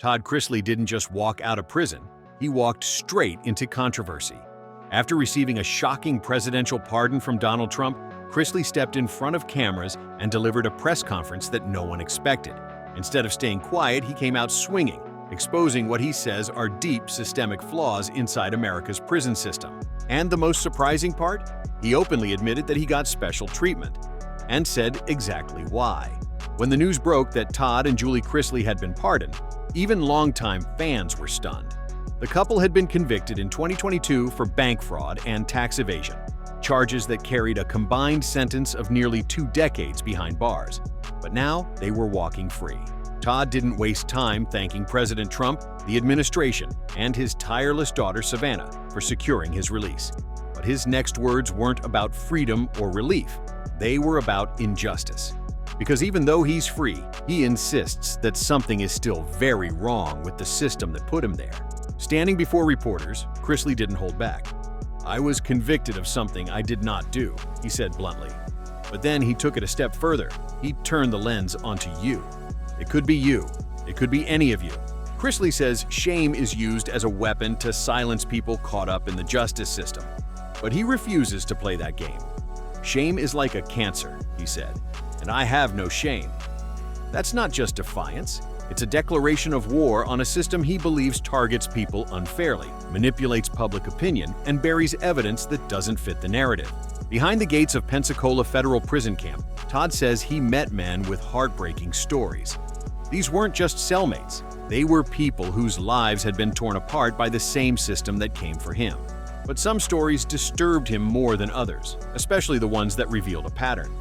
Todd Chrisley didn't just walk out of prison, he walked straight into controversy. After receiving a shocking presidential pardon from Donald Trump, Chrisley stepped in front of cameras and delivered a press conference that no one expected. Instead of staying quiet, he came out swinging, exposing what he says are deep systemic flaws inside America's prison system. And the most surprising part? He openly admitted that he got special treatment, and said exactly why. When the news broke that Todd and Julie Chrisley had been pardoned, even longtime fans were stunned. The couple had been convicted in 2022 for bank fraud and tax evasion, charges that carried a combined sentence of nearly 2 decades behind bars. But now they were walking free. Todd didn't waste time thanking President Trump, the administration, and his tireless daughter Savannah for securing his release. But his next words weren't about freedom or relief. They were about injustice. Because even though he's free, he insists that something is still very wrong with the system that put him there. Standing before reporters, Chrisley didn't hold back. "I was convicted of something I did not do," he said bluntly. But then he took it a step further. He turned the lens onto you. It could be you. It could be any of you. Chrisley says shame is used as a weapon to silence people caught up in the justice system. But he refuses to play that game. "Shame is like a cancer," he said, "and I have no shame." That's not just defiance. It's a declaration of war on a system he believes targets people unfairly, manipulates public opinion, and buries evidence that doesn't fit the narrative. Behind the gates of Pensacola Federal Prison Camp, Todd says he met men with heartbreaking stories. These weren't just cellmates. They were people whose lives had been torn apart by the same system that came for him. But some stories disturbed him more than others, especially the ones that revealed a pattern.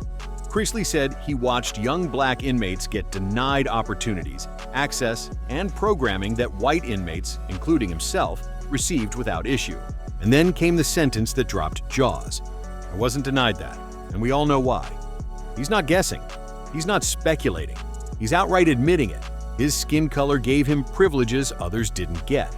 Chrisley said he watched young black inmates get denied opportunities, access, and programming that white inmates, including himself, received without issue. And then came the sentence that dropped jaws. I wasn't denied that, and we all know why. He's not guessing. He's not speculating. He's outright admitting it. His skin color gave him privileges others didn't get.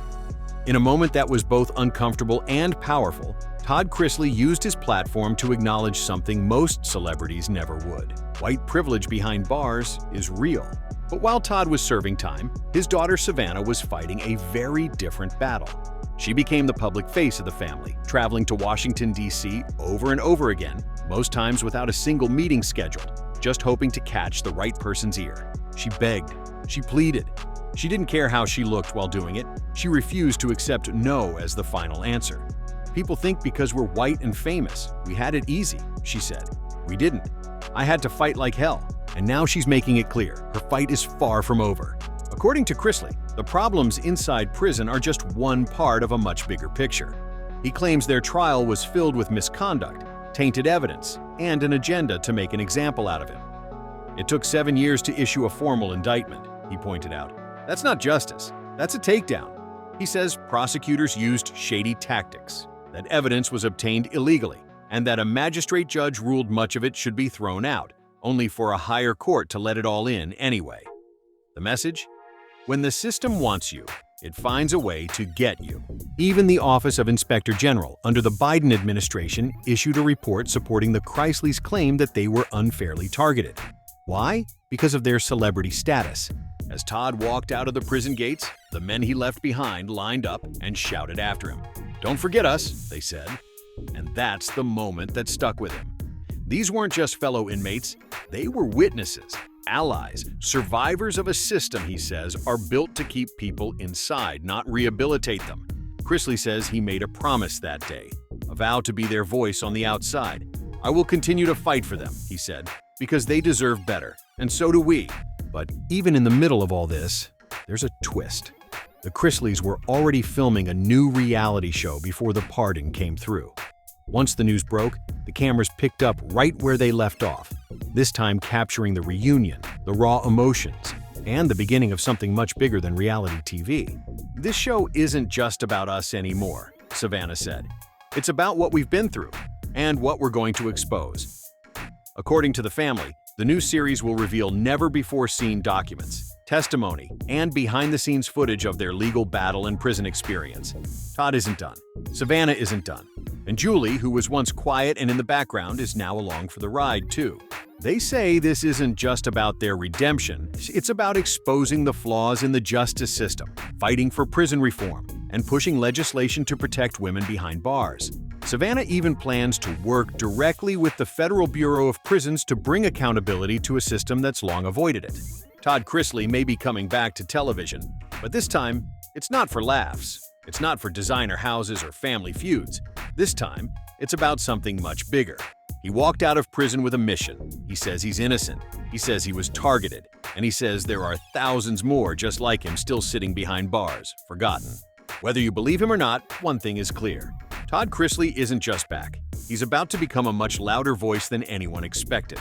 In a moment that was both uncomfortable and powerful, Todd Chrisley used his platform to acknowledge something most celebrities never would. White privilege behind bars is real. But while Todd was serving time, his daughter Savannah was fighting a very different battle. She became the public face of the family, traveling to Washington, D.C. over and over again, most times without a single meeting scheduled, just hoping to catch the right person's ear. She begged. She pleaded. She didn't care how she looked while doing it. She refused to accept no as the final answer. "People think because we're white and famous, we had it easy," she said. "We didn't. I had to fight like hell." And now she's making it clear, her fight is far from over. According to Chrisley, the problems inside prison are just one part of a much bigger picture. He claims their trial was filled with misconduct, tainted evidence, and an agenda to make an example out of him. "It took 7 years to issue a formal indictment," he pointed out. "That's not justice. That's a takedown." He says prosecutors used shady tactics, that evidence was obtained illegally, and that a magistrate judge ruled much of it should be thrown out, only for a higher court to let it all in anyway. The message? When the system wants you, it finds a way to get you. Even the Office of Inspector General under the Biden administration issued a report supporting the Chrisleys' claim that they were unfairly targeted. Why? Because of their celebrity status. As Todd walked out of the prison gates, the men he left behind lined up and shouted after him. "Don't forget us," they said. And that's the moment that stuck with him. These weren't just fellow inmates, they were witnesses, allies, survivors of a system, he says, are built to keep people inside, not rehabilitate them. Chrisley says he made a promise that day, a vow to be their voice on the outside. "I will continue to fight for them," he said, "because they deserve better, and so do we." But even in the middle of all this, there's a twist. The Chrisleys were already filming a new reality show before the pardon came through. Once the news broke, the cameras picked up right where they left off, this time capturing the reunion, the raw emotions, and the beginning of something much bigger than reality TV. "This show isn't just about us anymore," Savannah said. "It's about what we've been through and what we're going to expose." According to the family, the new series will reveal never-before-seen documents, testimony, and behind-the-scenes footage of their legal battle and prison experience. Todd isn't done. Savannah isn't done. And Julie, who was once quiet and in the background, is now along for the ride, too. They say this isn't just about their redemption, it's about exposing the flaws in the justice system, fighting for prison reform, and pushing legislation to protect women behind bars. Savannah even plans to work directly with the Federal Bureau of Prisons to bring accountability to a system that's long avoided it. Todd Chrisley may be coming back to television, but this time, it's not for laughs. It's not for designer houses or family feuds. This time, it's about something much bigger. He walked out of prison with a mission. He says he's innocent. He says he was targeted. And he says there are thousands more just like him still sitting behind bars, forgotten. Whether you believe him or not, one thing is clear. Todd Chrisley isn't just back. He's about to become a much louder voice than anyone expected.